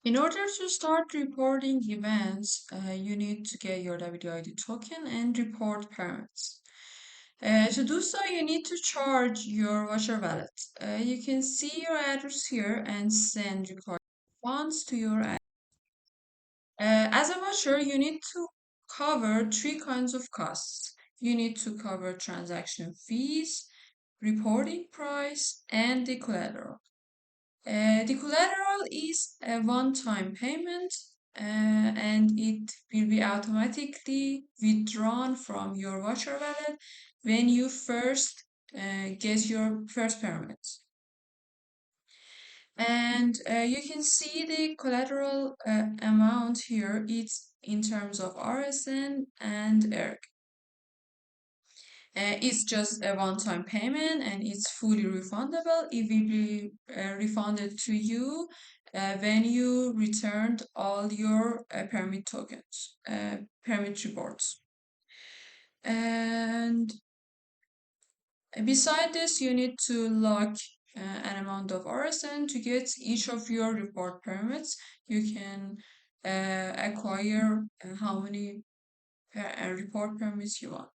In order to start reporting events, you need to get your WID token and report permits. To do so, you need to charge your Washer wallet. You can see your address here and send required funds to your address. As a Washer, you need to cover three kinds of costs. You need to cover transaction fees, reporting price, and the collateral. The collateral is a one-time payment and it will be automatically withdrawn from your Watcher wallet when you first get your first permit. And you can see the collateral amount here. It's in terms of RSN and ERC. It's just a one-time payment and it's fully refundable. It will be refunded to you when you returned all your permit tokens, permit reports. And beside this, you need to lock an amount of RSN to get each of your report permits. You can acquire how many report permits you want.